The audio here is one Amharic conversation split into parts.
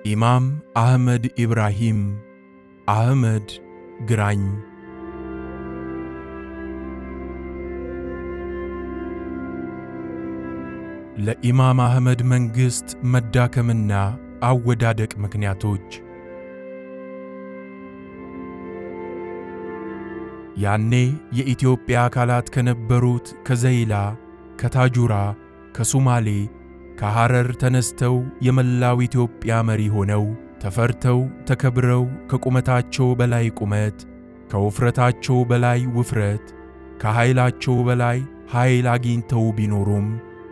ኢማም አህመድ ኢብራሂም አህመድ ግራኝ። ለኢማም አህመድ መንግሥት መዳከምና አወዳደቅ ምክንያቶች። ያኔ የኢትዮጵያ አካላት ከነበሩት ከዘይላ፣ ከታጁራ፣ ከሱማሌ፣ ከሐረር ተነስተው የመላው ኢትዮጵያ መሪ ሆነው ተፈርተው ተከብረው ከቁመታቸው በላይ ቁመት፣ ከውፍረታቸው በላይ ውፍረት፣ ከኃይላቸው በላይ ኃይል አግኝተው ቢኖሩም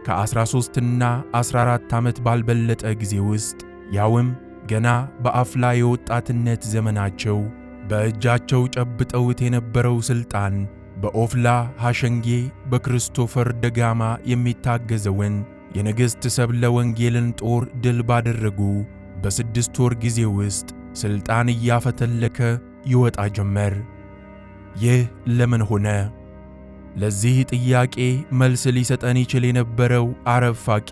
ከ13ና 14 ዓመት ባልበለጠ ጊዜ ውስጥ ያውም ገና በአፍላ የወጣትነት ዘመናቸው በእጃቸው ጨብጠውት የነበረው ሥልጣን በኦፍላ ሐሸንጌ በክርስቶፈር ደጋማ የሚታገዘውን የንግሥት ሰብለ ወንጌልን ጦር ድል ባደረጉ በ6 ወር ጊዜ ውስጥ ሥልጣን እያፈተለከ ይወጣ ጀመር። ይህ ለምን ሆነ? ለዚህ ጥያቄ መልስ ሊሰጠን ይችል የነበረው አረብ ፋቂ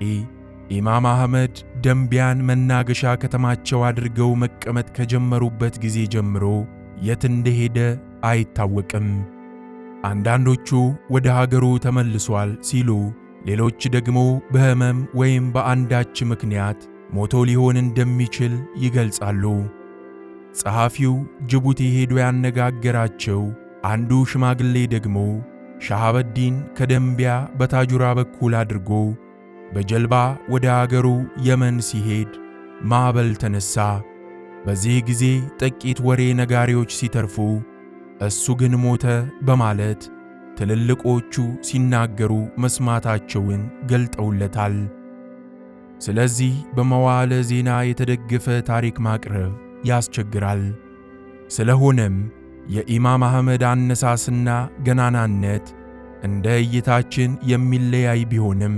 ኢማም አህመድ ደንቢያን መናገሻ ከተማቸው አድርገው መቀመጥ ከጀመሩበት ጊዜ ጀምሮ የት እንደሄደ አይታወቅም። አንዳንዶቹ ወደ ሀገሩ ተመልሷል ሲሉ፣ ሌሎች ደግሞ በሕመም ወይም በአንዳች ምክንያት ሞቶ ሊሆን እንደሚችል ይገልጻሉ። ጸሐፊው ጅቡቲ ሄዶ ያነጋገራቸው አንዱ ሽማግሌ ደግሞ ሻሃበዲን ከደንቢያ በታጁራ በኩል አድርጎ በጀልባ ወደ አገሩ የመን ሲሄድ ማዕበል ተነሳ። በዚህ ጊዜ ጥቂት ወሬ ነጋሪዎች ሲተርፉ እሱ ግን ሞተ በማለት ትልልቆቹ ሲናገሩ መስማታቸውን ገልጠውለታል። ስለዚህ በመዋዕለ ዜና የተደገፈ ታሪክ ማቅረብ ያስቸግራል። ስለሆነም የኢማም አህመድ አነሳስና ገናናነት እንደ እይታችን የሚለያይ ቢሆንም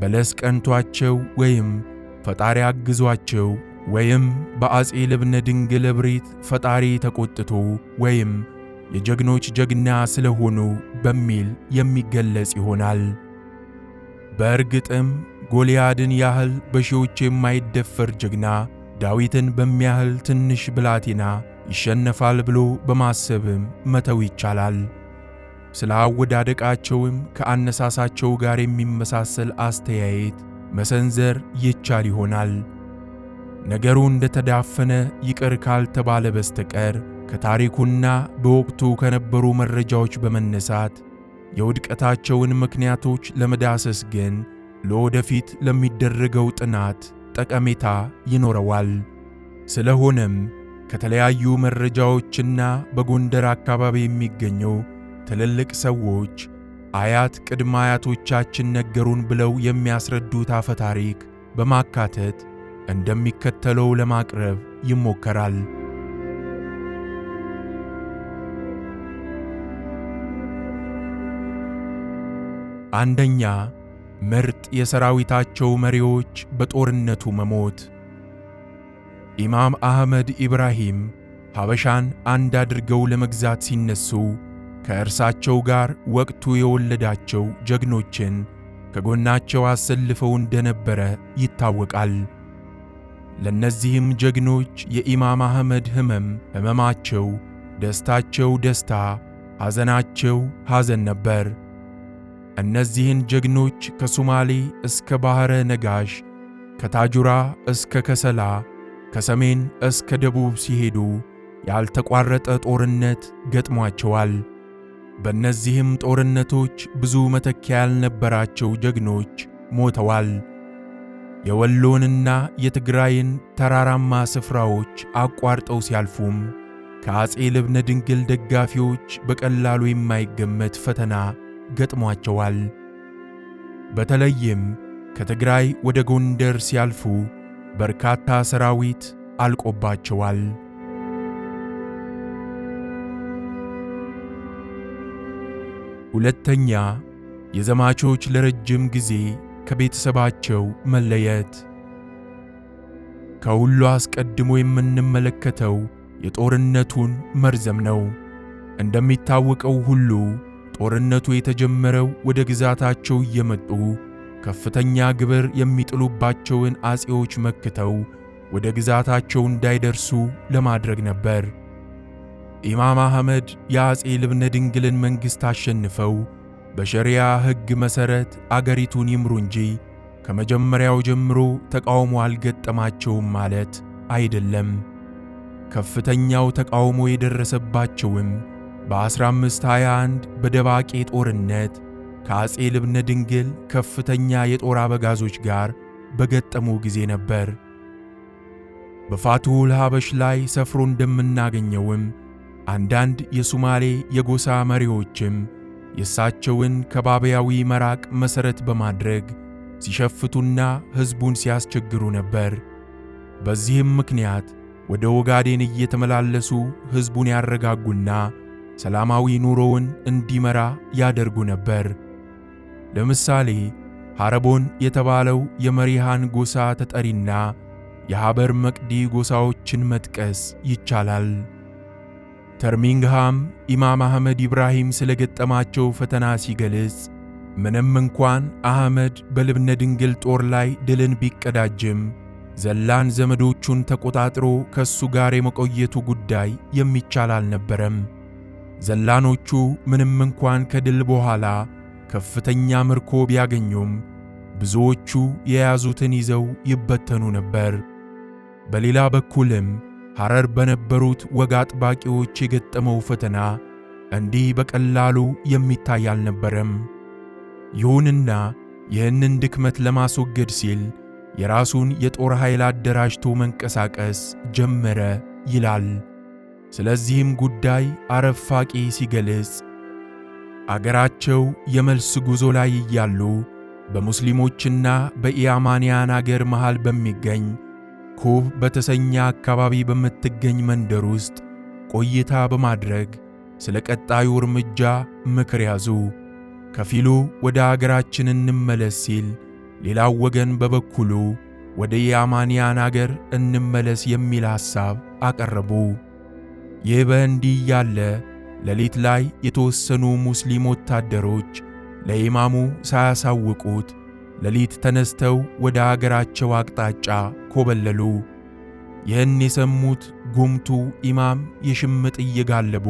በለስ ቀንቷቸው ወይም ፈጣሪ አግዟቸው ወይም በአፄ ልብነ ድንግል እብሪት ፈጣሪ ተቆጥቶ ወይም የጀግኖች ጀግና ስለሆኑ በሚል የሚገለጽ ይሆናል። በእርግጥም ጎልያድን ያህል በሺዎች የማይደፈር ጀግና ዳዊትን በሚያህል ትንሽ ብላቴና ይሸነፋል ብሎ በማሰብም መተው ይቻላል። ስለ አወዳደቃቸውም ከአነሳሳቸው ጋር የሚመሳሰል አስተያየት መሰንዘር ይቻል ይሆናል። ነገሩ እንደተዳፈነ ይቅር ካልተባለ በስተቀር ከታሪኩና በወቅቱ ከነበሩ መረጃዎች በመነሳት የውድቀታቸውን ምክንያቶች ለመዳሰስ ግን ለወደፊት ለሚደረገው ጥናት ጠቀሜታ ይኖረዋል። ስለሆነም ከተለያዩ መረጃዎችና በጎንደር አካባቢ የሚገኙ ትልልቅ ሰዎች አያት ቅድመ አያቶቻችን ነገሩን ብለው የሚያስረዱት አፈ ታሪክ በማካተት እንደሚከተለው ለማቅረብ ይሞከራል። አንደኛ፣ ምርጥ የሰራዊታቸው መሪዎች በጦርነቱ መሞት። ኢማም አህመድ ኢብራሂም ሐበሻን አንድ አድርገው ለመግዛት ሲነሱ ከእርሳቸው ጋር ወቅቱ የወለዳቸው ጀግኖችን ከጎናቸው አሰልፈው እንደነበረ ይታወቃል። ለነዚህም ጀግኖች የኢማም አህመድ ሕመማቸው፣ ደስታቸው ደስታ፣ ሐዘናቸው ሐዘን ነበር። እነዚህን ጀግኖች ከሶማሌ እስከ ባሕረ ነጋሽ፣ ከታጁራ እስከ ከሰላ፣ ከሰሜን እስከ ደቡብ ሲሄዱ ያልተቋረጠ ጦርነት ገጥሟቸዋል። በእነዚህም ጦርነቶች ብዙ መተኪያ ያልነበራቸው ጀግኖች ሞተዋል። የወሎንና የትግራይን ተራራማ ስፍራዎች አቋርጠው ሲያልፉም ከአፄ ልብነ ድንግል ደጋፊዎች በቀላሉ የማይገመት ፈተና ገጥሟቸዋል። በተለይም ከትግራይ ወደ ጎንደር ሲያልፉ በርካታ ሰራዊት አልቆባቸዋል። ሁለተኛ፣ የዘማቾች ለረጅም ጊዜ ከቤተሰባቸው መለየት። ከሁሉ አስቀድሞ የምንመለከተው የጦርነቱን መርዘም ነው። እንደሚታወቀው ሁሉ ጦርነቱ የተጀመረው ወደ ግዛታቸው እየመጡ ከፍተኛ ግብር የሚጥሉባቸውን አጼዎች መክተው ወደ ግዛታቸው እንዳይደርሱ ለማድረግ ነበር። ኢማም አህመድ የአፄ ልብነ ድንግልን መንግሥት አሸንፈው በሸሪያ ሕግ መሠረት አገሪቱን ይምሩ እንጂ ከመጀመሪያው ጀምሮ ተቃውሞ አልገጠማቸውም ማለት አይደለም። ከፍተኛው ተቃውሞ የደረሰባቸውም በ1521 በደባቄ ጦርነት ከአፄ ልብነ ድንግል ከፍተኛ የጦር አበጋዞች ጋር በገጠሙ ጊዜ ነበር። በፋቱል ሀበሽ ላይ ሰፍሮ እንደምናገኘውም አንዳንድ የሱማሌ የጎሳ መሪዎችም የእሳቸውን ከባቢያዊ መራቅ መሠረት በማድረግ ሲሸፍቱና ሕዝቡን ሲያስቸግሩ ነበር። በዚህም ምክንያት ወደ ኦጋዴን እየተመላለሱ ሕዝቡን ያረጋጉና ሰላማዊ ኑሮውን እንዲመራ ያደርጉ ነበር። ለምሳሌ ሐረቦን የተባለው የመሪሃን ጎሳ ተጠሪና የሐበር መቅዲ ጎሳዎችን መጥቀስ ይቻላል። ተርሚንግሃም ኢማም አህመድ ኢብራሂም ስለገጠማቸው ፈተና ሲገልጽ ምንም እንኳን አህመድ በልብነ ድንግል ጦር ላይ ድልን ቢቀዳጅም ዘላን ዘመዶቹን ተቆጣጥሮ ከሱ ጋር የመቆየቱ ጉዳይ የሚቻል አልነበረም። ዘላኖቹ ምንም እንኳን ከድል በኋላ ከፍተኛ ምርኮ ቢያገኙም ብዙዎቹ የያዙትን ይዘው ይበተኑ ነበር። በሌላ በኩልም ሐረር በነበሩት ወግ አጥባቂዎች የገጠመው ፈተና እንዲህ በቀላሉ የሚታይ አልነበረም። ይሁንና ይህንን ድክመት ለማስወገድ ሲል የራሱን የጦር ኃይል አደራጅቶ መንቀሳቀስ ጀመረ ይላል። ስለዚህም ጉዳይ አረፋቂ ሲገልጽ አገራቸው የመልስ ጉዞ ላይ እያሉ በሙስሊሞችና በኢያማንያን አገር መሃል በሚገኝ ኩብ በተሰኘ አካባቢ በምትገኝ መንደር ውስጥ ቆይታ በማድረግ ስለ ቀጣዩ እርምጃ ምክር ያዙ። ከፊሉ ወደ አገራችን እንመለስ ሲል፣ ሌላው ወገን በበኩሉ ወደ ኢያማንያን አገር እንመለስ የሚል ሐሳብ አቀረቡ። ይህ በእንዲህ ያለ ሌሊት ላይ የተወሰኑ ሙስሊም ወታደሮች ለኢማሙ ሳያሳውቁት ሌሊት ተነስተው ወደ አገራቸው አቅጣጫ ኮበለሉ። ይህን የሰሙት ጉምቱ ኢማም የሽምጥ እየጋለቡ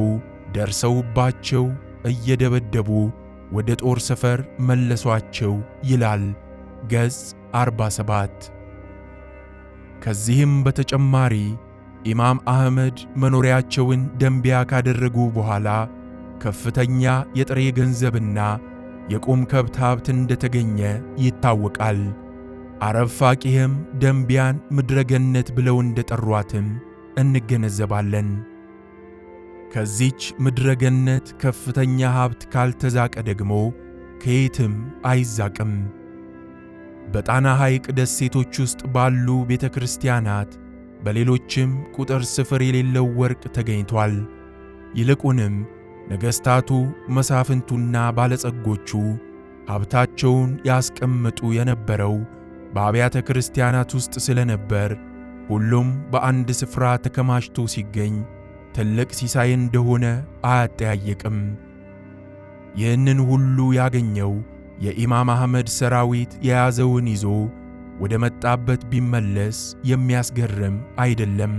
ደርሰውባቸው እየደበደቡ ወደ ጦር ሰፈር መለሷቸው ይላል ገጽ 47። ከዚህም በተጨማሪ ኢማም አህመድ መኖሪያቸውን ደንቢያ ካደረጉ በኋላ ከፍተኛ የጥሬ ገንዘብና የቁም ከብት ሀብት እንደተገኘ ይታወቃል። አረብ ፋቂህም ደንቢያን ምድረገነት ብለው እንደጠሯትም እንገነዘባለን። ከዚች ምድረገነት ከፍተኛ ሀብት ካልተዛቀ ደግሞ ከየትም አይዛቅም። በጣና ሐይቅ ደሴቶች ውስጥ ባሉ ቤተ ክርስቲያናት በሌሎችም ቁጥር ስፍር የሌለው ወርቅ ተገኝቷል። ይልቁንም ነገሥታቱ፣ መሳፍንቱና ባለጸጎቹ ሀብታቸውን ያስቀምጡ የነበረው በአብያተ ክርስቲያናት ውስጥ ስለነበር ሁሉም በአንድ ስፍራ ተከማችቶ ሲገኝ ትልቅ ሲሳይ እንደሆነ አያጠያይቅም። ይህንን ሁሉ ያገኘው የኢማም አህመድ ሰራዊት የያዘውን ይዞ ወደ መጣበት ቢመለስ የሚያስገርም አይደለም።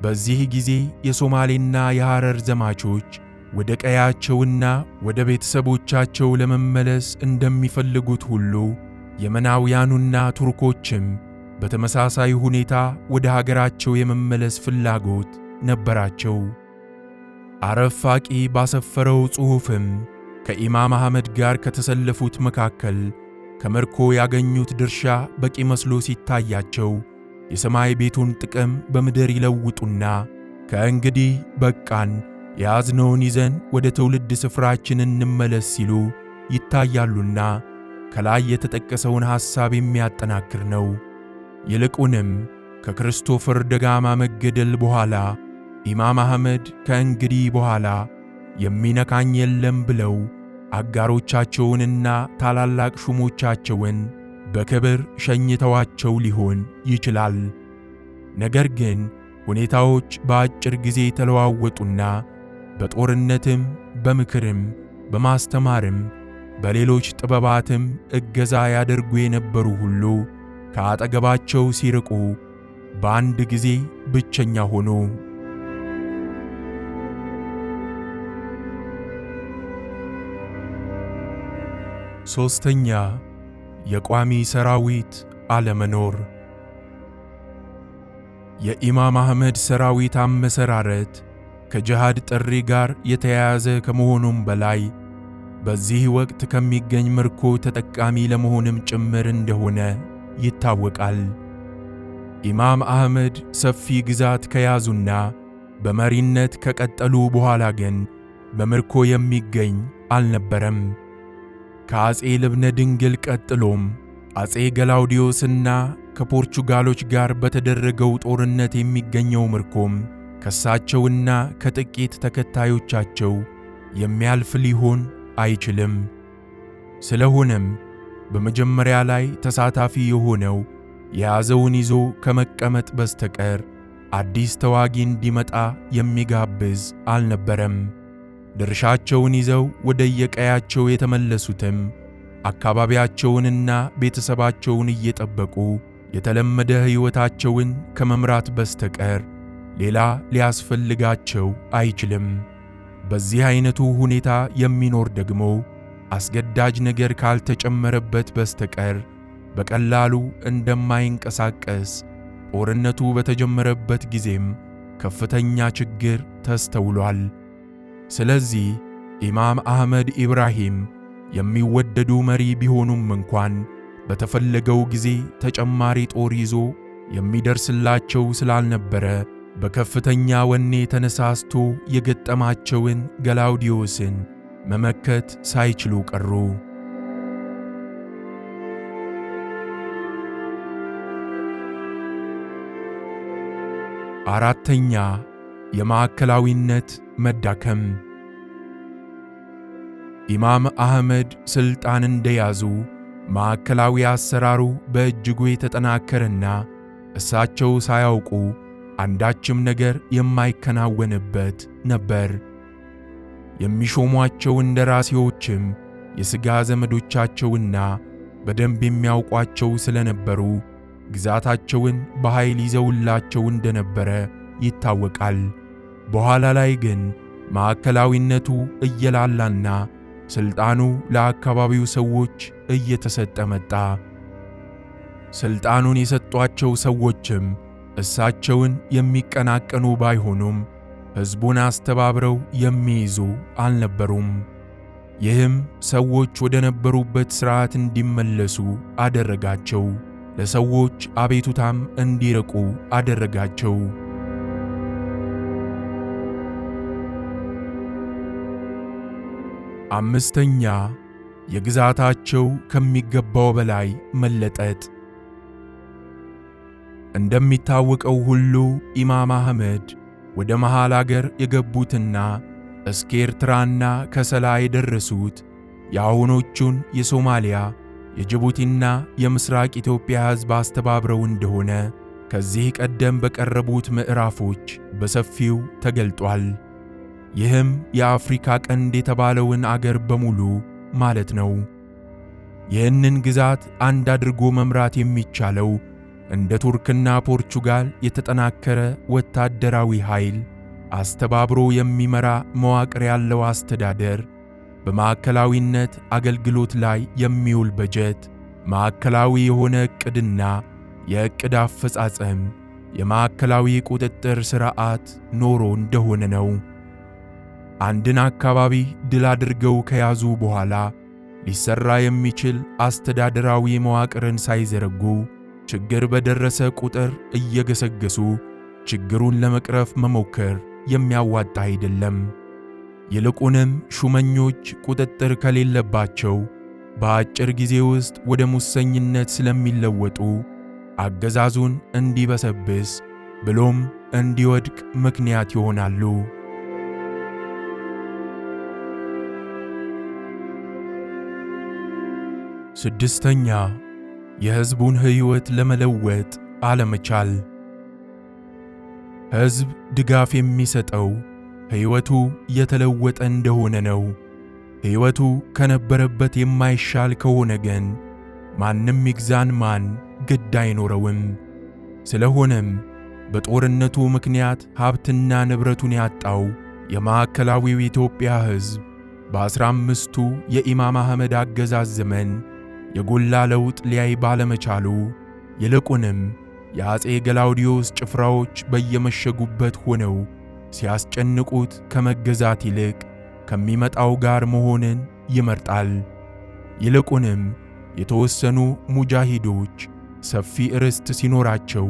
በዚህ ጊዜ የሶማሌና የሐረር ዘማቾች ወደ ቀያቸውና ወደ ቤተሰቦቻቸው ለመመለስ እንደሚፈልጉት ሁሉ የመናውያኑና ቱርኮችም በተመሳሳይ ሁኔታ ወደ ሀገራቸው የመመለስ ፍላጎት ነበራቸው። አረብ ፋቂ ባሰፈረው ጽሑፍም ከኢማም አህመድ ጋር ከተሰለፉት መካከል ከምርኮ ያገኙት ድርሻ በቂ መስሎ ሲታያቸው የሰማይ ቤቱን ጥቅም በምድር ይለውጡና ከእንግዲህ በቃን፣ የያዝነውን ይዘን ወደ ትውልድ ስፍራችን እንመለስ ሲሉ ይታያሉና ከላይ የተጠቀሰውን ሐሳብ የሚያጠናክር ነው። ይልቁንም ከክሪስቶፈር ደጋማ መገደል በኋላ ኢማም አህመድ ከእንግዲህ በኋላ የሚነካኝ የለም ብለው አጋሮቻቸውንና ታላላቅ ሹሞቻቸውን በክብር ሸኝተዋቸው ሊሆን ይችላል። ነገር ግን ሁኔታዎች በአጭር ጊዜ ተለዋወጡና በጦርነትም በምክርም በማስተማርም በሌሎች ጥበባትም እገዛ ያደርጉ የነበሩ ሁሉ ከአጠገባቸው ሲርቁ በአንድ ጊዜ ብቸኛ ሆኑ። ሦስተኛ፣ የቋሚ ሰራዊት አለመኖር። የኢማም አህመድ ሰራዊት አመሰራረት ከጂሃድ ጥሪ ጋር የተያያዘ ከመሆኑም በላይ በዚህ ወቅት ከሚገኝ ምርኮ ተጠቃሚ ለመሆንም ጭምር እንደሆነ ይታወቃል። ኢማም አህመድ ሰፊ ግዛት ከያዙና በመሪነት ከቀጠሉ በኋላ ግን በምርኮ የሚገኝ አልነበረም። ከአጼ ልብነ ድንግል ቀጥሎም አጼ ገላውዲዮስና ከፖርቹጋሎች ጋር በተደረገው ጦርነት የሚገኘው ምርኮም ከሳቸውና ከጥቂት ተከታዮቻቸው የሚያልፍ ሊሆን አይችልም። ስለሆነም በመጀመሪያ ላይ ተሳታፊ የሆነው የያዘውን ይዞ ከመቀመጥ በስተቀር አዲስ ተዋጊ እንዲመጣ የሚጋብዝ አልነበረም። ድርሻቸውን ይዘው ወደ የቀያቸው የተመለሱትም አካባቢያቸውንና ቤተሰባቸውን እየጠበቁ የተለመደ ሕይወታቸውን ከመምራት በስተቀር ሌላ ሊያስፈልጋቸው አይችልም። በዚህ አይነቱ ሁኔታ የሚኖር ደግሞ አስገዳጅ ነገር ካልተጨመረበት በስተቀር በቀላሉ እንደማይንቀሳቀስ ጦርነቱ በተጀመረበት ጊዜም ከፍተኛ ችግር ተስተውሏል። ስለዚህ ኢማም አህመድ ኢብራሂም የሚወደዱ መሪ ቢሆኑም እንኳን በተፈለገው ጊዜ ተጨማሪ ጦር ይዞ የሚደርስላቸው ስላልነበረ በከፍተኛ ወኔ ተነሳስቶ የገጠማቸውን ገላውዲዮስን መመከት ሳይችሉ ቀሩ። አራተኛ፣ የማዕከላዊነት መዳከም። ኢማም አህመድ ስልጣን እንደያዙ ማዕከላዊ አሰራሩ በእጅጉ የተጠናከረና እሳቸው ሳያውቁ አንዳችም ነገር የማይከናወንበት ነበር። የሚሾሟቸው እንደራሴዎችም የሥጋ ዘመዶቻቸውና በደንብ የሚያውቋቸው ስለነበሩ ግዛታቸውን በኃይል ይዘውላቸው እንደነበረ ይታወቃል። በኋላ ላይ ግን ማዕከላዊነቱ እየላላና ስልጣኑ ለአካባቢው ሰዎች እየተሰጠ መጣ። ስልጣኑን የሰጧቸው ሰዎችም እሳቸውን የሚቀናቀኑ ባይሆኑም ሕዝቡን አስተባብረው የሚይዙ አልነበሩም። ይህም ሰዎች ወደ ነበሩበት ሥርዓት እንዲመለሱ አደረጋቸው። ለሰዎች አቤቱታም እንዲርቁ አደረጋቸው። አምስተኛ፣ የግዛታቸው ከሚገባው በላይ መለጠጥ። እንደሚታወቀው ሁሉ ኢማም አህመድ ወደ መሃል አገር የገቡትና እስከ ኤርትራና ከሰላ የደረሱት የአሁኖቹን የሶማሊያ፣ የጅቡቲና የምስራቅ ኢትዮጵያ ሕዝብ አስተባብረው እንደሆነ ከዚህ ቀደም በቀረቡት ምዕራፎች በሰፊው ተገልጧል። ይህም የአፍሪካ ቀንድ የተባለውን አገር በሙሉ ማለት ነው። ይህንን ግዛት አንድ አድርጎ መምራት የሚቻለው እንደ ቱርክና ፖርቹጋል የተጠናከረ ወታደራዊ ኃይል አስተባብሮ የሚመራ መዋቅር ያለው አስተዳደር፣ በማዕከላዊነት አገልግሎት ላይ የሚውል በጀት፣ ማዕከላዊ የሆነ ዕቅድና የዕቅድ አፈጻጸም፣ የማዕከላዊ ቁጥጥር ሥርዓት ኖሮ እንደሆነ ነው። አንድን አካባቢ ድል አድርገው ከያዙ በኋላ ሊሰራ የሚችል አስተዳደራዊ መዋቅርን ሳይዘረጉ ችግር በደረሰ ቁጥር እየገሰገሱ ችግሩን ለመቅረፍ መሞከር የሚያዋጣ አይደለም። ይልቁንም ሹመኞች ቁጥጥር ከሌለባቸው በአጭር ጊዜ ውስጥ ወደ ሙሰኝነት ስለሚለወጡ አገዛዙን እንዲበሰብስ ብሎም እንዲወድቅ ምክንያት ይሆናሉ። ስድስተኛ፣ የሕዝቡን ሕይወት ለመለወጥ አለመቻል። ሕዝብ ድጋፍ የሚሰጠው ሕይወቱ የተለወጠ እንደሆነ ነው። ሕይወቱ ከነበረበት የማይሻል ከሆነ ግን ማንም ይግዛን ማን ግድ አይኖረውም። ስለሆነም በጦርነቱ ምክንያት ሀብትና ንብረቱን ያጣው የማዕከላዊው ኢትዮጵያ ሕዝብ በ15ቱ የኢማም አህመድ አገዛዝ ዘመን የጎላ ለውጥ ሊያይ ባለመቻሉ ይልቁንም የአፄ ገላውዲዮስ ጭፍራዎች በየመሸጉበት ሆነው ሲያስጨንቁት ከመገዛት ይልቅ ከሚመጣው ጋር መሆንን ይመርጣል። ይልቁንም የተወሰኑ ሙጃሂዶች ሰፊ ርስት ሲኖራቸው፣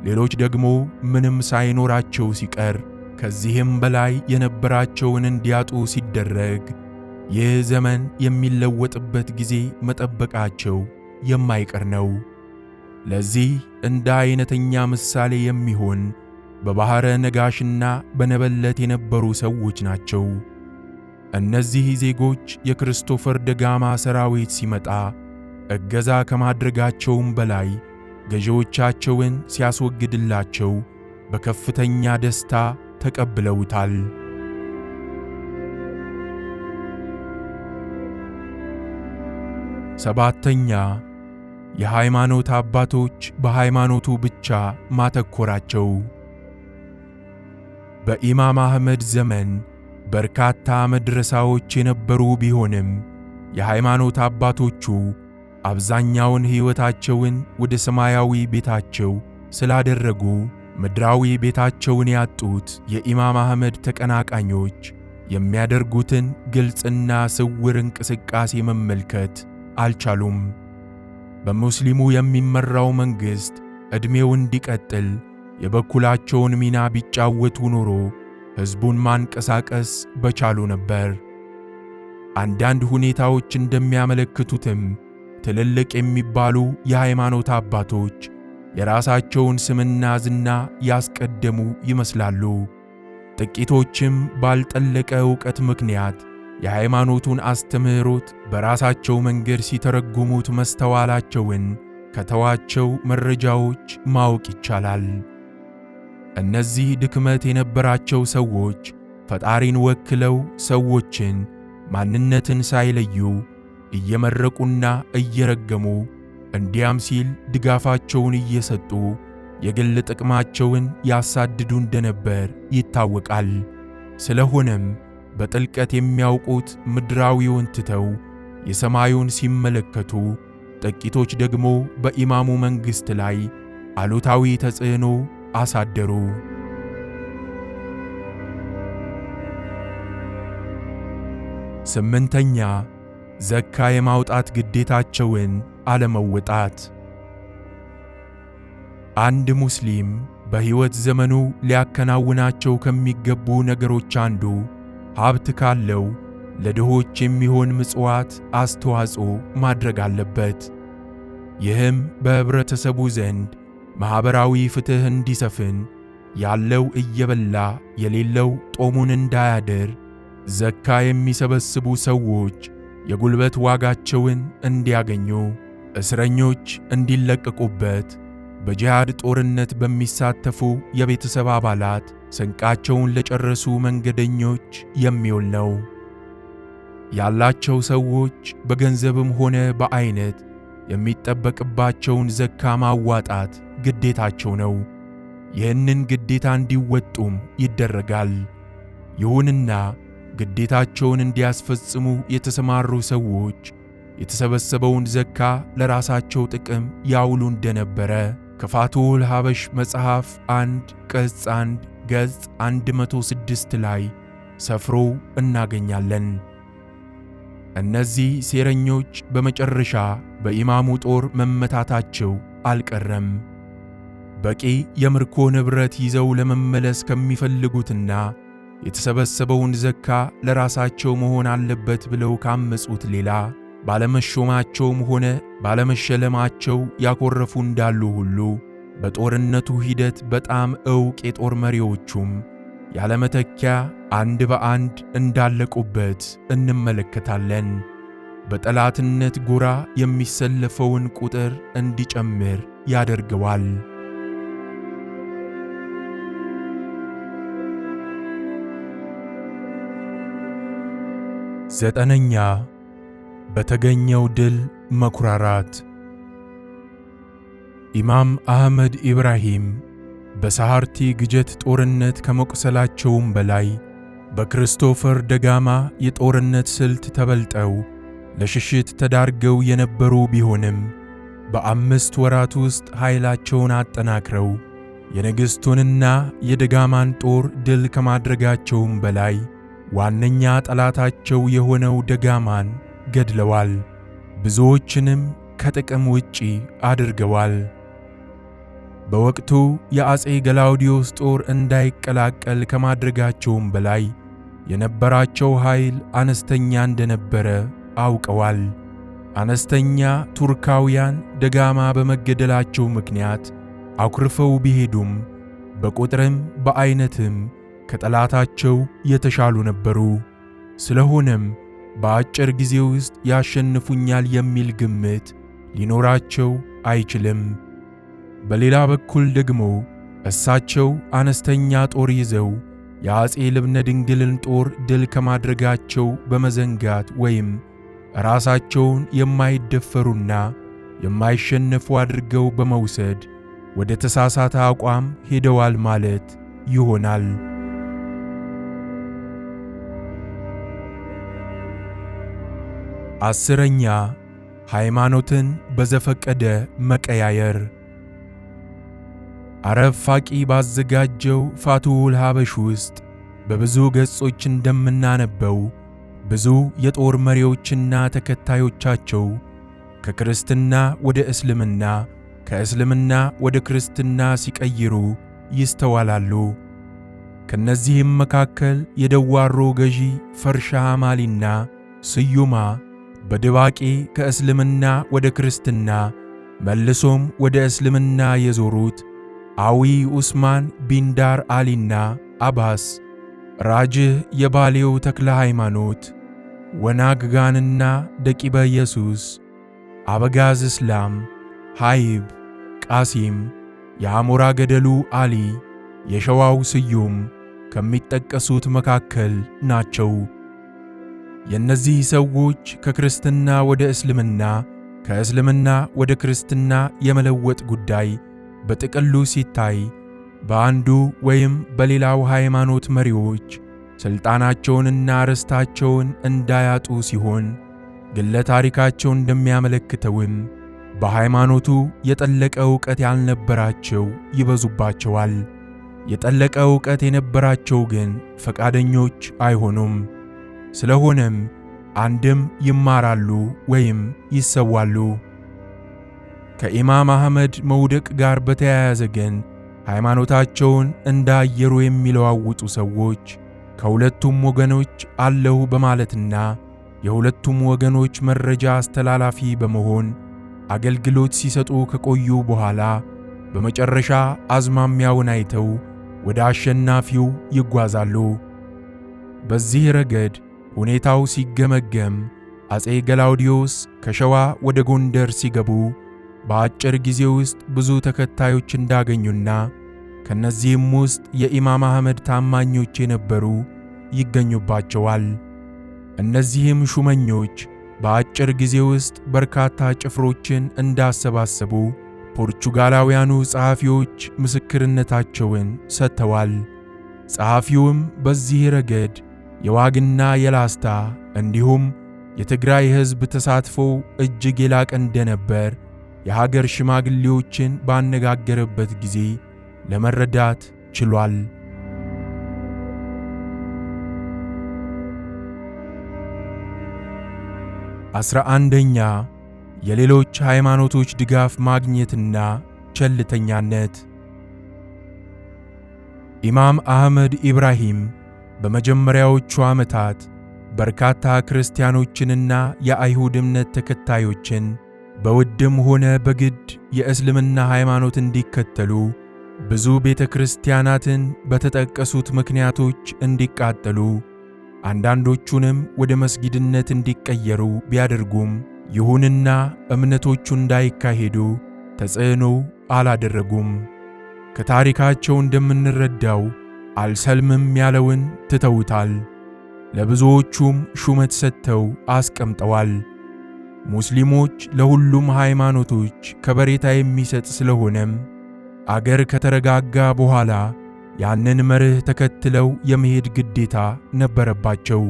ሌሎች ደግሞ ምንም ሳይኖራቸው ሲቀር ከዚህም በላይ የነበራቸውን እንዲያጡ ሲደረግ ይህ ዘመን የሚለወጥበት ጊዜ መጠበቃቸው የማይቀር ነው። ለዚህ እንደ አይነተኛ ምሳሌ የሚሆን በባሕረ ነጋሽና በነበለት የነበሩ ሰዎች ናቸው። እነዚህ ዜጎች የክሪስቶፈር ደጋማ ሰራዊት ሲመጣ እገዛ ከማድረጋቸውም በላይ ገዢዎቻቸውን ሲያስወግድላቸው በከፍተኛ ደስታ ተቀብለውታል። ሰባተኛ፣ የሃይማኖት አባቶች በሃይማኖቱ ብቻ ማተኮራቸው። በኢማም አህመድ ዘመን በርካታ መድረሳዎች የነበሩ ቢሆንም የሃይማኖት አባቶቹ አብዛኛውን ሕይወታቸውን ወደ ሰማያዊ ቤታቸው ስላደረጉ ምድራዊ ቤታቸውን ያጡት የኢማም አህመድ ተቀናቃኞች የሚያደርጉትን ግልጽና ስውር እንቅስቃሴ መመልከት አልቻሉም። በሙስሊሙ የሚመራው መንግሥት ዕድሜው እንዲቀጥል የበኩላቸውን ሚና ቢጫወቱ ኖሮ ሕዝቡን ማንቀሳቀስ በቻሉ ነበር። አንዳንድ ሁኔታዎች እንደሚያመለክቱትም ትልልቅ የሚባሉ የሃይማኖት አባቶች የራሳቸውን ስምና ዝና ያስቀደሙ ይመስላሉ። ጥቂቶችም ባልጠለቀ ዕውቀት ምክንያት የሃይማኖቱን አስተምህሮት በራሳቸው መንገድ ሲተረጉሙት መስተዋላቸውን ከተዋቸው መረጃዎች ማወቅ ይቻላል። እነዚህ ድክመት የነበራቸው ሰዎች ፈጣሪን ወክለው ሰዎችን ማንነትን ሳይለዩ እየመረቁና እየረገሙ እንዲያም ሲል ድጋፋቸውን እየሰጡ የግል ጥቅማቸውን ያሳድዱ እንደነበር ይታወቃል። ስለሆነም በጥልቀት የሚያውቁት ምድራዊውን ትተው የሰማዩን ሲመለከቱ፣ ጥቂቶች ደግሞ በኢማሙ መንግሥት ላይ አሉታዊ ተጽዕኖ አሳደሩ። ስምንተኛ፣ ዘካ የማውጣት ግዴታቸውን አለመወጣት። አንድ ሙስሊም በሕይወት ዘመኑ ሊያከናውናቸው ከሚገቡ ነገሮች አንዱ ሀብት ካለው ለድሆች የሚሆን ምጽዋት አስተዋጽኦ ማድረግ አለበት። ይህም በኅብረተሰቡ ዘንድ ማኅበራዊ ፍትሕ እንዲሰፍን፣ ያለው እየበላ የሌለው ጦሙን እንዳያድር፣ ዘካ የሚሰበስቡ ሰዎች የጉልበት ዋጋቸውን እንዲያገኙ፣ እስረኞች እንዲለቀቁበት፣ በጂሃድ ጦርነት በሚሳተፉ የቤተሰብ አባላት ስንቃቸውን ለጨረሱ መንገደኞች የሚውል ነው። ያላቸው ሰዎች በገንዘብም ሆነ በአይነት የሚጠበቅባቸውን ዘካ ማዋጣት ግዴታቸው ነው። ይህንን ግዴታ እንዲወጡም ይደረጋል። ይሁንና ግዴታቸውን እንዲያስፈጽሙ የተሰማሩ ሰዎች የተሰበሰበውን ዘካ ለራሳቸው ጥቅም ያውሉ እንደነበረ ከፋቱል ሐበሽ መጽሐፍ 1 ቅጽ 1 ገጽ 106 ላይ ሰፍሮ እናገኛለን። እነዚህ ሴረኞች በመጨረሻ በኢማሙ ጦር መመታታቸው አልቀረም። በቂ የምርኮ ንብረት ይዘው ለመመለስ ከሚፈልጉትና የተሰበሰበውን ዘካ ለራሳቸው መሆን አለበት ብለው ካመጹት ሌላ ባለመሾማቸውም ሆነ ባለመሸለማቸው ያኮረፉ እንዳሉ ሁሉ በጦርነቱ ሂደት በጣም ዕውቅ የጦር መሪዎቹም ያለመተኪያ አንድ በአንድ እንዳለቁበት እንመለከታለን። በጠላትነት ጎራ የሚሰለፈውን ቁጥር እንዲጨምር ያደርገዋል። ዘጠነኛ፣ በተገኘው ድል መኩራራት። ኢማም አህመድ ኢብራሂም በሳሃርቲ ግጀት ጦርነት ከመቁሰላቸውም በላይ በክሪስቶፈር ደጋማ የጦርነት ስልት ተበልጠው ለሽሽት ተዳርገው የነበሩ ቢሆንም በ5 ወራት ውስጥ ኃይላቸውን አጠናክረው የንግሥቱንና የደጋማን ጦር ድል ከማድረጋቸውም በላይ ዋነኛ ጠላታቸው የሆነው ደጋማን ገድለዋል፣ ብዙዎችንም ከጥቅም ውጪ አድርገዋል። በወቅቱ የአፄ ገላውዲዮስ ጦር እንዳይቀላቀል ከማድረጋቸውም በላይ የነበራቸው ኃይል አነስተኛ እንደነበረ አውቀዋል። አነስተኛ ቱርካውያን ደጋማ በመገደላቸው ምክንያት አኩርፈው ቢሄዱም በቁጥርም በአይነትም ከጠላታቸው የተሻሉ ነበሩ። ስለሆነም በአጭር ጊዜ ውስጥ ያሸንፉኛል የሚል ግምት ሊኖራቸው አይችልም። በሌላ በኩል ደግሞ እሳቸው አነስተኛ ጦር ይዘው የአፄ ልብነ ድንግልን ጦር ድል ከማድረጋቸው በመዘንጋት ወይም ራሳቸውን የማይደፈሩና የማይሸነፉ አድርገው በመውሰድ ወደ ተሳሳተ አቋም ሄደዋል ማለት ይሆናል። 10ኛ ሃይማኖትን በዘፈቀደ መቀያየር። አረብ ፋቂ ባዘጋጀው ፋቱሁል ሀበሽ ውስጥ በብዙ ገጾች እንደምናነበው ብዙ የጦር መሪዎችና ተከታዮቻቸው ከክርስትና ወደ እስልምና ከእስልምና ወደ ክርስትና ሲቀይሩ ይስተዋላሉ። ከነዚህም መካከል የደዋሮ ገዢ ፈርሻህ ማሊና ስዩማ በድባቄ ከእስልምና ወደ ክርስትና መልሶም ወደ እስልምና የዞሩት አዊ ዑስማን ቢንዳር አሊና አባስ፣ ራጅህ የባሌው ተክለ ሃይማኖት፣ ወናግጋንና ደቂበ ኢየሱስ፣ አበጋዝ እስላም፣ ሃይብ፣ ቃሲም፣ የአሞራ ገደሉ አሊ፣ የሸዋው ስዩም ከሚጠቀሱት መካከል ናቸው። የእነዚህ ሰዎች ከክርስትና ወደ እስልምና ከእስልምና ወደ ክርስትና የመለወጥ ጉዳይ በጥቅሉ ሲታይ በአንዱ ወይም በሌላው ሃይማኖት መሪዎች ሥልጣናቸውንና ርስታቸውን እንዳያጡ ሲሆን ግለ ታሪካቸው እንደሚያመለክተውም በሃይማኖቱ የጠለቀ ዕውቀት ያልነበራቸው ይበዙባቸዋል። የጠለቀ ዕውቀት የነበራቸው ግን ፈቃደኞች አይሆኑም። ስለሆነም አንድም ይማራሉ ወይም ይሰዋሉ። ከኢማም አህመድ መውደቅ ጋር በተያያዘ ግን ሃይማኖታቸውን እንዳየሩ የሚለዋውጡ ሰዎች ከሁለቱም ወገኖች አለሁ በማለትና የሁለቱም ወገኖች መረጃ አስተላላፊ በመሆን አገልግሎት ሲሰጡ ከቆዩ በኋላ በመጨረሻ አዝማሚያውን አይተው ወደ አሸናፊው ይጓዛሉ። በዚህ ረገድ ሁኔታው ሲገመገም አፄ ገላውዲዮስ ከሸዋ ወደ ጎንደር ሲገቡ በአጭር ጊዜ ውስጥ ብዙ ተከታዮች እንዳገኙና ከነዚህም ውስጥ የኢማም አህመድ ታማኞች የነበሩ ይገኙባቸዋል። እነዚህም ሹመኞች በአጭር ጊዜ ውስጥ በርካታ ጭፍሮችን እንዳሰባሰቡ ፖርቹጋላውያኑ ጸሐፊዎች ምስክርነታቸውን ሰጥተዋል። ጸሐፊውም በዚህ ረገድ የዋግና የላስታ እንዲሁም የትግራይ ሕዝብ ተሳትፎ እጅግ የላቀ እንደነበር የሀገር ሽማግሌዎችን ባነጋገረበት ጊዜ ለመረዳት ችሏል። 11ኛ የሌሎች ሃይማኖቶች ድጋፍ ማግኘትና ቸልተኛነት። ኢማም አህመድ ኢብራሂም በመጀመሪያዎቹ ዓመታት በርካታ ክርስቲያኖችንና የአይሁድ እምነት ተከታዮችን በውድም ሆነ በግድ የእስልምና ሃይማኖት እንዲከተሉ ብዙ ቤተ ክርስቲያናትን በተጠቀሱት ምክንያቶች እንዲቃጠሉ አንዳንዶቹንም ወደ መስጊድነት እንዲቀየሩ ቢያደርጉም ይሁንና እምነቶቹ እንዳይካሄዱ ተጽዕኖ አላደረጉም። ከታሪካቸው እንደምንረዳው አልሰልምም ያለውን ትተውታል። ለብዙዎቹም ሹመት ሰጥተው አስቀምጠዋል። ሙስሊሞች ለሁሉም ሃይማኖቶች ከበሬታ የሚሰጥ ስለሆነም አገር ከተረጋጋ በኋላ ያንን መርህ ተከትለው የመሄድ ግዴታ ነበረባቸው።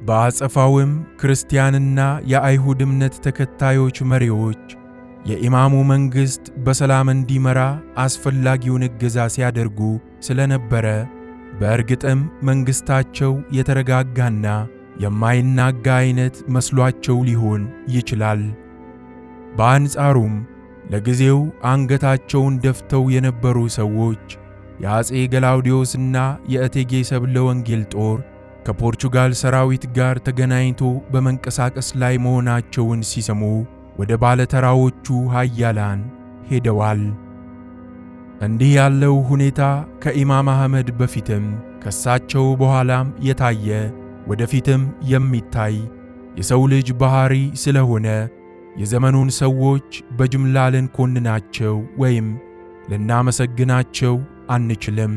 በአጸፋውም ክርስቲያንና የአይሁድ እምነት ተከታዮች መሪዎች የኢማሙ መንግሥት በሰላም እንዲመራ አስፈላጊውን እገዛ ሲያደርጉ ስለነበረ በእርግጥም መንግሥታቸው የተረጋጋና የማይናጋ አይነት መስሏቸው ሊሆን ይችላል። በአንጻሩም ለጊዜው አንገታቸውን ደፍተው የነበሩ ሰዎች የአፄ ገላውዲዮስና የእቴጌ ሰብለ ወንጌል ጦር ከፖርቹጋል ሰራዊት ጋር ተገናኝቶ በመንቀሳቀስ ላይ መሆናቸውን ሲሰሙ ወደ ባለተራዎቹ ኃያላን ሄደዋል። እንዲህ ያለው ሁኔታ ከኢማም አህመድ በፊትም ከሳቸው በኋላም የታየ ወደፊትም የሚታይ የሰው ልጅ ባህሪ ስለሆነ የዘመኑን ሰዎች በጅምላ ልንኮንናቸው ወይም ልናመሰግናቸው አንችልም።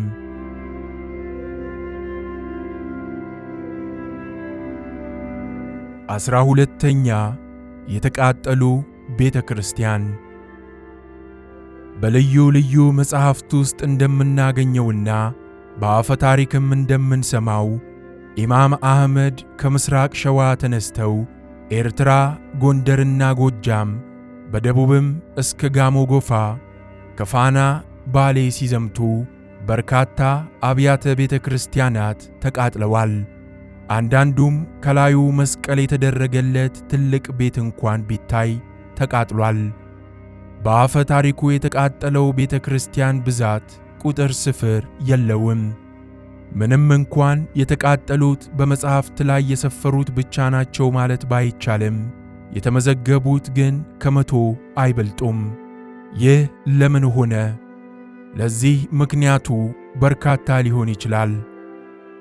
12ኛ የተቃጠሉ ቤተ ክርስቲያን። በልዩ ልዩ መጻሕፍት ውስጥ እንደምናገኘውና በአፈ ታሪክም እንደምንሰማው ኢማም አህመድ ከምስራቅ ሸዋ ተነስተው ኤርትራ፣ ጎንደርና ጎጃም በደቡብም እስከ ጋሞ ጎፋ ከፋና ባሌ ሲዘምቱ በርካታ አብያተ ቤተ ክርስቲያናት ተቃጥለዋል። አንዳንዱም ከላዩ መስቀል የተደረገለት ትልቅ ቤት እንኳን ቢታይ ተቃጥሏል። በአፈ ታሪኩ የተቃጠለው ቤተ ክርስቲያን ብዛት ቁጥር ስፍር የለውም። ምንም እንኳን የተቃጠሉት በመጽሐፍት ላይ የሰፈሩት ብቻ ናቸው ማለት ባይቻልም የተመዘገቡት ግን ከመቶ አይበልጡም። ይህ ለምን ሆነ? ለዚህ ምክንያቱ በርካታ ሊሆን ይችላል።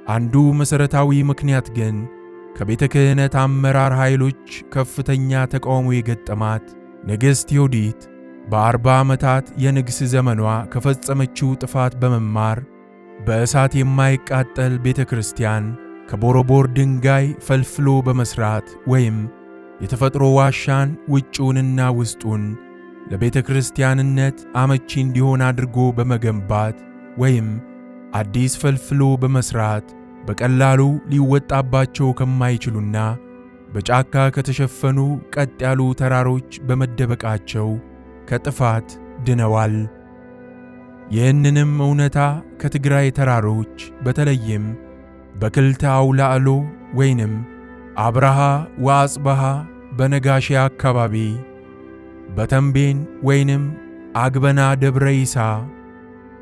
አንዱ መሠረታዊ ምክንያት ግን ከቤተ ክህነት አመራር ኃይሎች ከፍተኛ ተቃውሞ የገጠማት ንግሥት ዮዲት በ40 ዓመታት የንግሥ ዘመኗ ከፈጸመችው ጥፋት በመማር በእሳት የማይቃጠል ቤተ ክርስቲያን ከቦረቦር ድንጋይ ፈልፍሎ በመስራት ወይም የተፈጥሮ ዋሻን ውጭውንና ውስጡን ለቤተ ክርስቲያንነት አመቺ እንዲሆን አድርጎ በመገንባት ወይም አዲስ ፈልፍሎ በመስራት በቀላሉ ሊወጣባቸው ከማይችሉና በጫካ ከተሸፈኑ ቀጥ ያሉ ተራሮች በመደበቃቸው ከጥፋት ድነዋል። ይህንንም እውነታ ከትግራይ ተራሮች በተለይም በክልተ አውላዕሎ ወይንም አብርሃ ወአጽብሃ በነጋሼ አካባቢ፣ በተንቤን ወይንም አግበና ደብረ ይሳ፣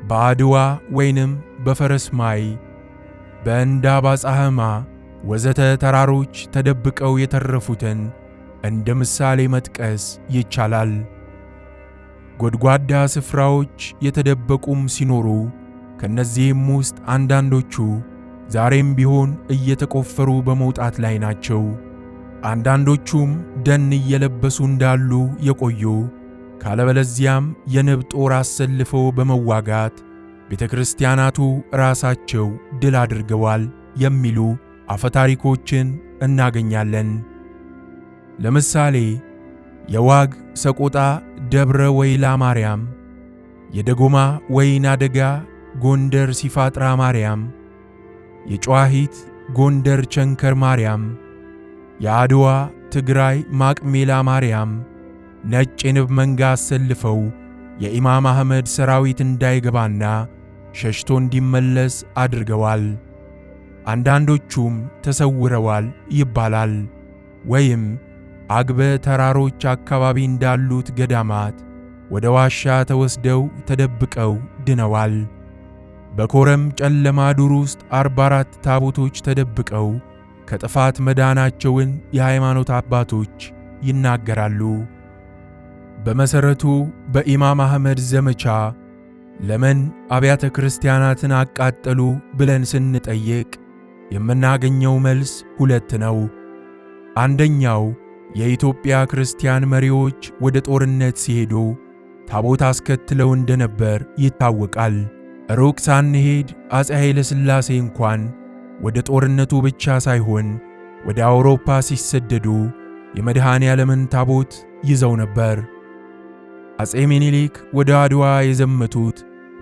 በአድዋ ወይንም በፈረስማይ፣ በእንዳባ ጻሕማ ወዘተ ተራሮች ተደብቀው የተረፉትን እንደ ምሳሌ መጥቀስ ይቻላል። ጎድጓዳ ስፍራዎች የተደበቁም ሲኖሩ ከነዚህም ውስጥ አንዳንዶቹ ዛሬም ቢሆን እየተቆፈሩ በመውጣት ላይ ናቸው። አንዳንዶቹም ደን እየለበሱ እንዳሉ የቆዩ ካለበለዚያም የንብ ጦር አሰልፈው በመዋጋት ቤተ ክርስቲያናቱ ራሳቸው ድል አድርገዋል የሚሉ አፈታሪኮችን እናገኛለን። ለምሳሌ የዋግ ሰቆጣ ደብረ ወይላ ማርያም፣ የደጎማ ወይና ደጋ ጎንደር ሲፋጥራ ማርያም፣ የጨዋሂት ጎንደር ቸንከር ማርያም፣ የአድዋ ትግራይ ማቅሜላ ማርያም ነጭ የንብ መንጋ አሰልፈው የኢማም አህመድ ሰራዊት እንዳይገባና ሸሽቶ እንዲመለስ አድርገዋል። አንዳንዶቹም ተሰውረዋል ይባላል። ወይም አግበ ተራሮች አካባቢ እንዳሉት ገዳማት ወደ ዋሻ ተወስደው ተደብቀው ድነዋል። በኮረም ጨለማ ዱር ውስጥ 44 ታቦቶች ተደብቀው ከጥፋት መዳናቸውን የሃይማኖት አባቶች ይናገራሉ። በመሰረቱ በኢማም አህመድ ዘመቻ ለምን አብያተ ክርስቲያናትን አቃጠሉ ብለን ስንጠይቅ የምናገኘው መልስ ሁለት ነው። አንደኛው የኢትዮጵያ ክርስቲያን መሪዎች ወደ ጦርነት ሲሄዱ ታቦት አስከትለው እንደነበር ይታወቃል። ሩቅ ሳንሄድ አፄ ኃይለ ሥላሴ እንኳን ወደ ጦርነቱ ብቻ ሳይሆን ወደ አውሮፓ ሲሰደዱ የመድኃኔ ዓለምን ታቦት ይዘው ነበር። አፄ ምኒልክ ወደ አድዋ የዘመቱት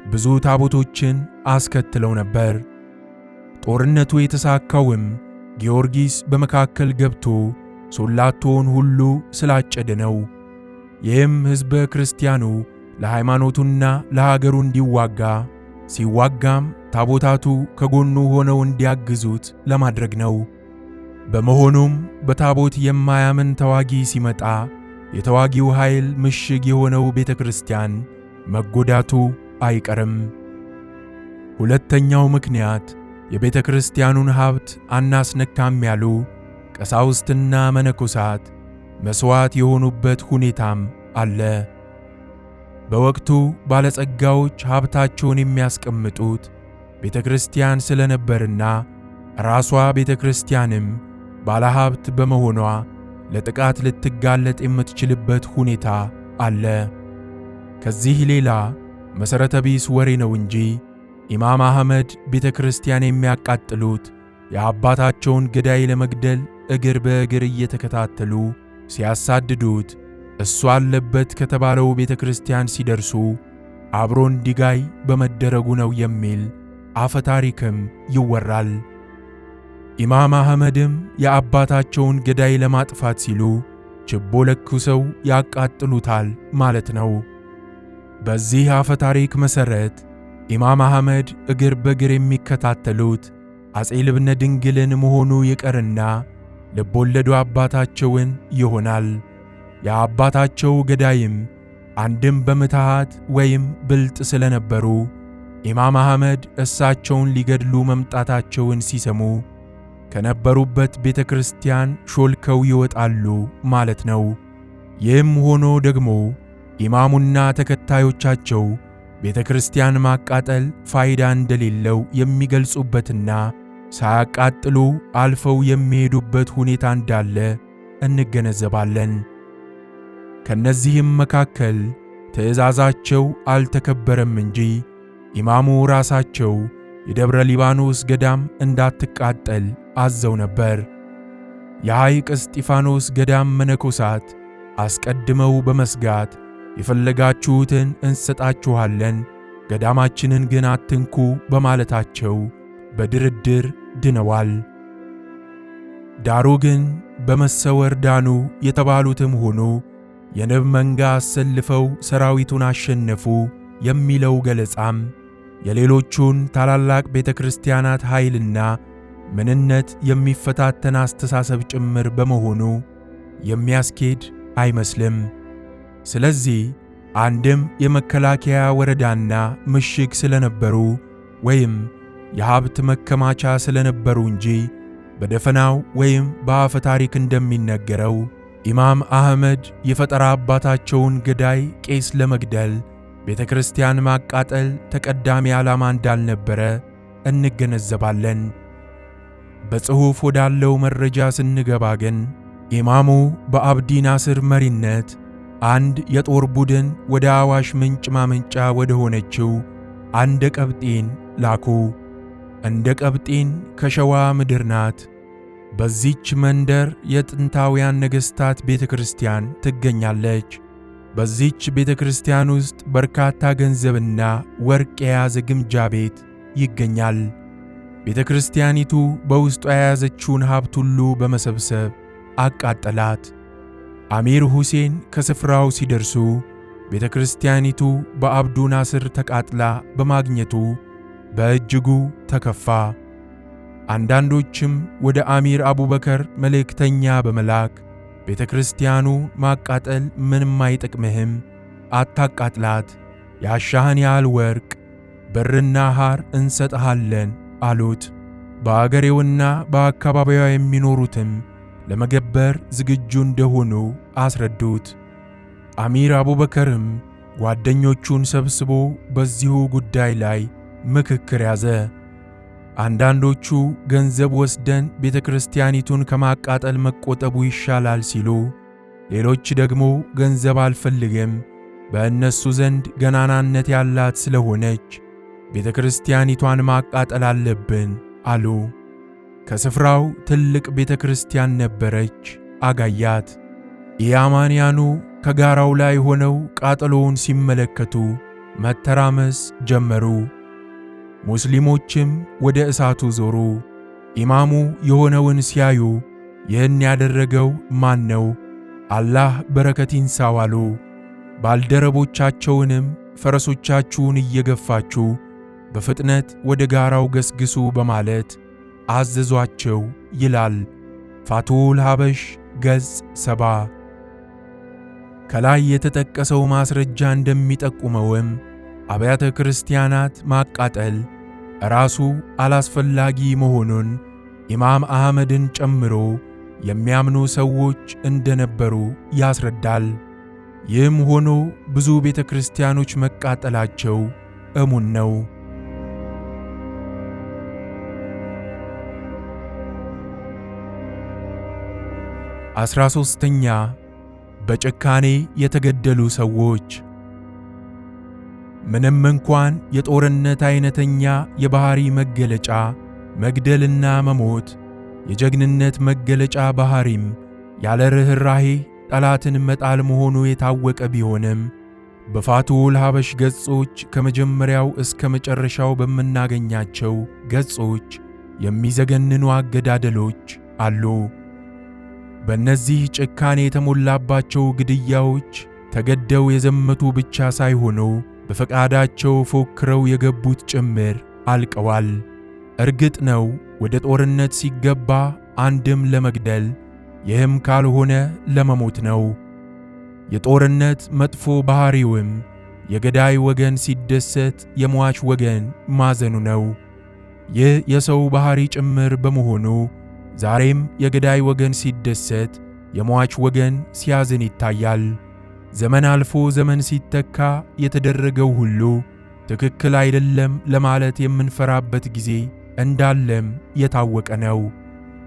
ብዙ ታቦቶችን አስከትለው ነበር። ጦርነቱ የተሳካውም ጊዮርጊስ በመካከል ገብቶ ሶላቶውን ሁሉ ስላጨደ ነው። ይህም ሕዝበ ክርስቲያኑ ለሃይማኖቱና ለሀገሩ እንዲዋጋ ሲዋጋም ታቦታቱ ከጎኑ ሆነው እንዲያግዙት ለማድረግ ነው። በመሆኑም በታቦት የማያምን ተዋጊ ሲመጣ የተዋጊው ኃይል ምሽግ የሆነው ቤተ ክርስቲያን መጎዳቱ አይቀርም። ሁለተኛው ምክንያት የቤተ ክርስቲያኑን ሀብት አናስነካም ያሉ ቀሳውስትና መነኮሳት መሥዋዕት የሆኑበት ሁኔታም አለ። በወቅቱ ባለጸጋዎች ሀብታቸውን የሚያስቀምጡት ቤተ ክርስቲያን ስለነበርና ራሷ ቤተ ክርስቲያንም ባለሀብት በመሆኗ ለጥቃት ልትጋለጥ የምትችልበት ሁኔታ አለ። ከዚህ ሌላ መሠረተ ቢስ ወሬ ነው እንጂ ኢማም አህመድ ቤተ ክርስቲያን የሚያቃጥሉት የአባታቸውን ገዳይ ለመግደል እግር በእግር እየተከታተሉ ሲያሳድዱት እሱ አለበት ከተባለው ቤተ ክርስቲያን ሲደርሱ አብሮ እንዲጋይ በመደረጉ ነው የሚል አፈ ታሪክም ይወራል። ኢማም አህመድም የአባታቸውን ገዳይ ለማጥፋት ሲሉ ችቦ ለኩሰው ያቃጥሉታል ማለት ነው። በዚህ አፈ ታሪክ መሠረት ኢማም አህመድ እግር በእግር የሚከታተሉት አፄ ልብነ ድንግልን መሆኑ ይቀርና ልቦለዱ አባታቸውን ይሆናል። የአባታቸው ገዳይም አንድም በምትሃት ወይም ብልጥ ስለነበሩ ኢማም አህመድ እሳቸውን ሊገድሉ መምጣታቸውን ሲሰሙ ከነበሩበት ቤተ ክርስቲያን ሾልከው ይወጣሉ ማለት ነው። ይህም ሆኖ ደግሞ ኢማሙና ተከታዮቻቸው ቤተ ክርስቲያን ማቃጠል ፋይዳ እንደሌለው የሚገልጹበትና ሳያቃጥሉ አልፈው የሚሄዱበት ሁኔታ እንዳለ እንገነዘባለን። ከነዚህም መካከል ትእዛዛቸው አልተከበረም እንጂ ኢማሙ ራሳቸው የደብረ ሊባኖስ ገዳም እንዳትቃጠል አዘው ነበር። የሐይቅ እስጢፋኖስ ገዳም መነኮሳት አስቀድመው በመስጋት የፈለጋችሁትን እንሰጣችኋለን፣ ገዳማችንን ግን አትንኩ በማለታቸው በድርድር ድነዋል። ዳሩ ግን በመሰወር ዳኑ የተባሉትም ሆኑ የንብ መንጋ አሰልፈው ሰራዊቱን አሸነፉ የሚለው ገለጻም የሌሎቹን ታላላቅ ቤተ ክርስቲያናት ኃይልና ምንነት የሚፈታተን አስተሳሰብ ጭምር በመሆኑ የሚያስኬድ አይመስልም። ስለዚህ አንድም የመከላከያ ወረዳና ምሽግ ስለነበሩ ወይም የሀብት መከማቻ ስለነበሩ እንጂ በደፈናው ወይም በአፈ ታሪክ እንደሚነገረው ኢማም አህመድ የፈጠራ አባታቸውን ገዳይ ቄስ ለመግደል ቤተ ክርስቲያን ማቃጠል ተቀዳሚ ዓላማ እንዳልነበረ እንገነዘባለን። በጽሑፍ ወዳለው መረጃ ስንገባ ግን ኢማሙ በአብዲ ናስር መሪነት አንድ የጦር ቡድን ወደ አዋሽ ምንጭ ማመንጫ ወደ ሆነችው አንደ ቀብጤን ላኩ። እንደ ቀብጤን ከሸዋ ምድር ናት። በዚች መንደር የጥንታውያን ነገሥታት ቤተ ክርስቲያን ትገኛለች። በዚች ቤተ ክርስቲያን ውስጥ በርካታ ገንዘብና ወርቅ የያዘ ግምጃ ቤት ይገኛል። ቤተ ክርስቲያኒቱ በውስጧ የያዘችውን ሀብት ሁሉ በመሰብሰብ አቃጠላት። አሚር ሁሴን ከስፍራው ሲደርሱ ቤተ ክርስቲያኒቱ በአብዱ ናስር ተቃጥላ በማግኘቱ በእጅጉ ተከፋ። አንዳንዶችም ወደ አሚር አቡበከር መልእክተኛ በመላክ ቤተ ክርስቲያኑ ማቃጠል ምንም አይጠቅምህም፣ አታቃጥላት፣ ያሻህን ያህል ወርቅ ብርና ሐር እንሰጥሃለን አሉት። በአገሬውና በአካባቢዋ የሚኖሩትም ለመገበር ዝግጁ እንደሆኑ አስረዱት። አሚር አቡበከርም ጓደኞቹን ሰብስቦ በዚሁ ጉዳይ ላይ ምክክር ያዘ። አንዳንዶቹ ገንዘብ ወስደን ቤተ ክርስቲያኒቱን ከማቃጠል መቆጠቡ ይሻላል ሲሉ፣ ሌሎች ደግሞ ገንዘብ አልፈልግም፣ በእነሱ ዘንድ ገናናነት ያላት ስለሆነች ቤተ ክርስቲያኒቷን ማቃጠል አለብን አሉ። ከስፍራው ትልቅ ቤተ ክርስቲያን ነበረች። አጋያት። ኢአማንያኑ ከጋራው ላይ ሆነው ቃጠሎውን ሲመለከቱ መተራመስ ጀመሩ። ሙስሊሞችም ወደ እሳቱ ዞሩ። ኢማሙ የሆነውን ሲያዩ ይህን ያደረገው ማን ነው? አላህ በረከት ይንሳው አሉ። ባልደረቦቻቸውንም ፈረሶቻችሁን እየገፋችሁ በፍጥነት ወደ ጋራው ገስግሱ በማለት አዘዟቸው ይላል ፋቱል ሐበሽ ገጽ 70። ከላይ የተጠቀሰው ማስረጃ እንደሚጠቁመውም አብያተ ክርስቲያናት ማቃጠል ራሱ አላስፈላጊ መሆኑን ኢማም አህመድን ጨምሮ የሚያምኑ ሰዎች እንደነበሩ ያስረዳል። ይህም ሆኖ ብዙ ቤተ ክርስቲያኖች መቃጠላቸው እሙን ነው። 13ኛ በጭካኔ የተገደሉ ሰዎች። ምንም እንኳን የጦርነት አይነተኛ የባህሪ መገለጫ መግደልና መሞት፣ የጀግንነት መገለጫ ባህሪም ያለ ርህራሄ ጠላትን መጣል መሆኑ የታወቀ ቢሆንም በፋቱል ሐበሽ ገጾች ከመጀመሪያው እስከ መጨረሻው በምናገኛቸው ገጾች የሚዘገንኑ አገዳደሎች አሉ። በእነዚህ ጭካኔ የተሞላባቸው ግድያዎች ተገደው የዘመቱ ብቻ ሳይሆኑ በፈቃዳቸው ፎክረው የገቡት ጭምር አልቀዋል። እርግጥ ነው ወደ ጦርነት ሲገባ አንድም ለመግደል ይህም ካልሆነ ለመሞት ነው። የጦርነት መጥፎ ባህሪውም የገዳይ ወገን ሲደሰት የሟች ወገን ማዘኑ ነው። ይህ የሰው ባህሪ ጭምር በመሆኑ ዛሬም የገዳይ ወገን ሲደሰት የሟች ወገን ሲያዝን ይታያል። ዘመን አልፎ ዘመን ሲተካ የተደረገው ሁሉ ትክክል አይደለም ለማለት የምንፈራበት ጊዜ እንዳለም የታወቀ ነው።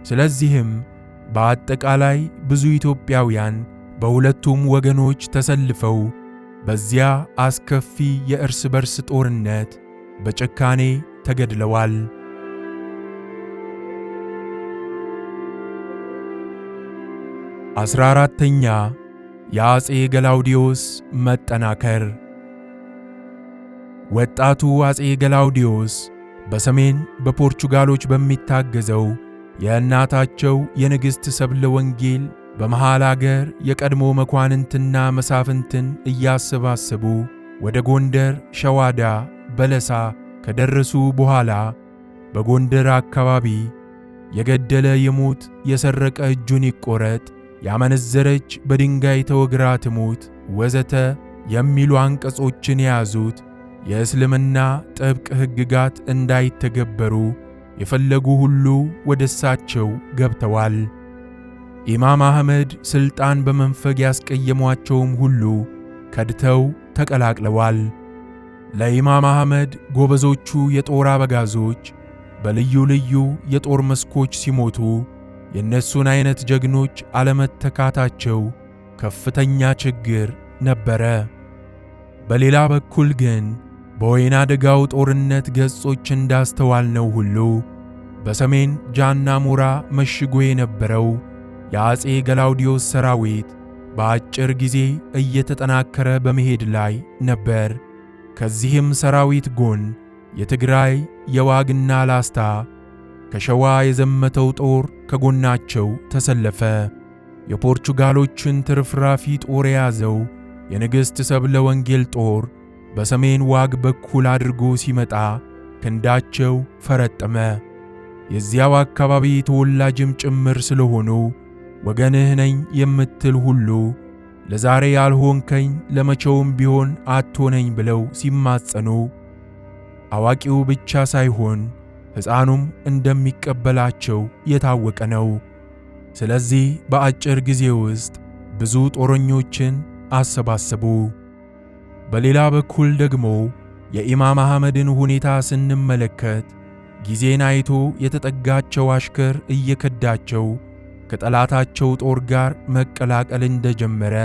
ስለዚህም በአጠቃላይ ብዙ ኢትዮጵያውያን በሁለቱም ወገኖች ተሰልፈው በዚያ አስከፊ የእርስ በርስ ጦርነት በጭካኔ ተገድለዋል። 14ኛ የአፄ ገላውዲዮስ መጠናከር። ወጣቱ አፄ ገላውዲዮስ በሰሜን በፖርቹጋሎች በሚታገዘው የእናታቸው የንግሥት ሰብለ ወንጌል በመሃል አገር የቀድሞ መኳንንትና መሳፍንትን እያሰባሰቡ ወደ ጎንደር ሸዋዳ በለሳ ከደረሱ በኋላ በጎንደር አካባቢ የገደለ ይሙት፣ የሰረቀ እጁን ይቆረጥ፣ ያመነዘረች በድንጋይ ተወግራ ትሙት ወዘተ የሚሉ አንቀጾችን የያዙት የእስልምና ጥብቅ ሕግጋት እንዳይተገበሩ የፈለጉ ሁሉ ወደ እሳቸው ገብተዋል። ኢማም አህመድ ሥልጣን በመንፈግ ያስቀየሟቸውም ሁሉ ከድተው ተቀላቅለዋል። ለኢማም አህመድ ጎበዞቹ የጦር አበጋዞች በልዩ ልዩ የጦር መስኮች ሲሞቱ የእነሱን አይነት ጀግኖች አለመተካታቸው ከፍተኛ ችግር ነበረ። በሌላ በኩል ግን በወይና ደጋው ጦርነት ገጾች እንዳስተዋልነው ሁሉ በሰሜን ጃና ሞራ መሽጎ የነበረው የአፄ ገላውዲዮስ ሰራዊት በአጭር ጊዜ እየተጠናከረ በመሄድ ላይ ነበር። ከዚህም ሰራዊት ጎን የትግራይ የዋግና ላስታ ከሸዋ የዘመተው ጦር ከጎናቸው ተሰለፈ። የፖርቹጋሎችን ትርፍራፊ ጦር የያዘው የንግሥት ሰብለ ወንጌል ጦር በሰሜን ዋግ በኩል አድርጎ ሲመጣ ክንዳቸው ፈረጠመ። የዚያው አካባቢ ተወላጅም ጭምር ስለሆኑ ወገንህ ነኝ የምትል ሁሉ ለዛሬ ያልሆንከኝ ለመቼውም ቢሆን አትሆነኝ ብለው ሲማጸኑ አዋቂው ብቻ ሳይሆን ሕፃኑም እንደሚቀበላቸው የታወቀ ነው። ስለዚህ በአጭር ጊዜ ውስጥ ብዙ ጦረኞችን አሰባሰቡ። በሌላ በኩል ደግሞ የኢማም አህመድን ሁኔታ ስንመለከት ጊዜን አይቶ የተጠጋቸው አሽከር እየከዳቸው ከጠላታቸው ጦር ጋር መቀላቀል እንደጀመረ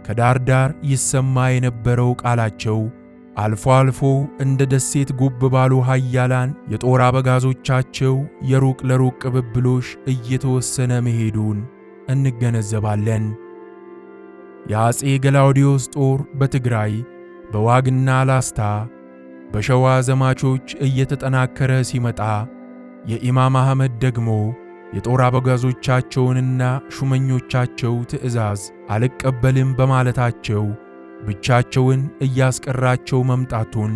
ከዳር ዳር ይሰማ የነበረው ቃላቸው አልፎ አልፎ እንደ ደሴት ጉብ ባሉ ኃያላን የጦር አበጋዞቻቸው የሩቅ ለሩቅ ቅብብሎሽ እየተወሰነ መሄዱን እንገነዘባለን። የአፄ ገላውዲዮስ ጦር በትግራይ በዋግና ላስታ በሸዋ ዘማቾች እየተጠናከረ ሲመጣ የኢማም አህመድ ደግሞ የጦር አበጋዞቻቸውንና ሹመኞቻቸው ትዕዛዝ አልቀበልም በማለታቸው ብቻቸውን እያስቀራቸው መምጣቱን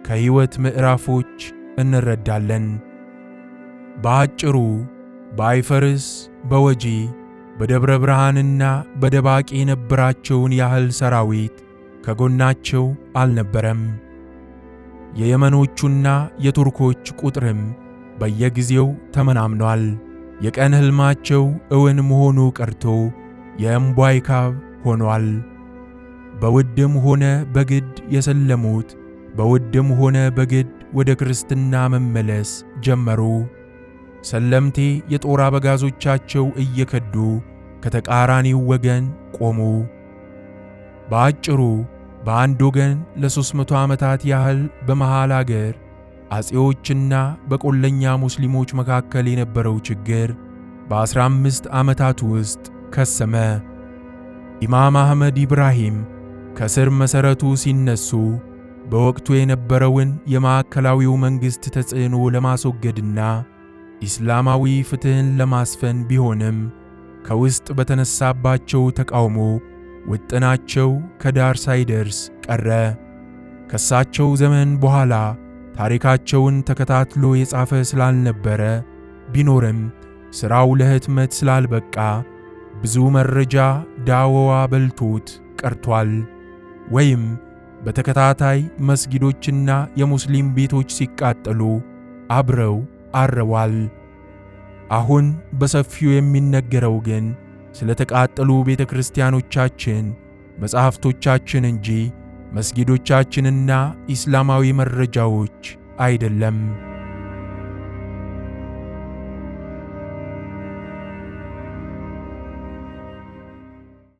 ከሕይወት ምዕራፎች እንረዳለን። በአጭሩ በአይፈርስ፣ በወጂ፣ በደብረ ብርሃንና በደባቅ የነበራቸውን ያህል ሰራዊት ከጎናቸው አልነበረም። የየመኖቹና የቱርኮች ቁጥርም በየጊዜው ተመናምኗል። የቀን ሕልማቸው እውን መሆኑ ቀርቶ የእምቧይ ካብ ሆኗል። በውድም ሆነ በግድ የሰለሙት በውድም ሆነ በግድ ወደ ክርስትና መመለስ ጀመሩ። ሰለምቴ የጦር አበጋዞቻቸው እየከዱ ከተቃራኒው ወገን ቆሙ። በአጭሩ በአንድ ወገን ለ300 ዓመታት ያህል በመሃል አገር አጼዎችና በቆለኛ ሙስሊሞች መካከል የነበረው ችግር በ15 ዓመታት ውስጥ ከሰመ። ኢማም አህመድ ኢብራሂም ከስር መሠረቱ ሲነሱ በወቅቱ የነበረውን የማዕከላዊው መንግሥት ተጽዕኖ ለማስወገድና ኢስላማዊ ፍትሕን ለማስፈን ቢሆንም ከውስጥ በተነሳባቸው ተቃውሞ ውጥናቸው ከዳር ሳይደርስ ቀረ። ከሳቸው ዘመን በኋላ ታሪካቸውን ተከታትሎ የጻፈ ስላልነበረ ቢኖርም ሥራው ለህትመት ስላልበቃ ብዙ መረጃ ዳወዋ በልቶት ቀርቷል። ወይም በተከታታይ መስጊዶችና የሙስሊም ቤቶች ሲቃጠሉ አብረው አረዋል። አሁን በሰፊው የሚነገረው ግን ስለተቃጠሉ ቤተክርስቲያኖቻችን፣ መጻሕፍቶቻችን እንጂ መስጊዶቻችንና ኢስላማዊ መረጃዎች አይደለም።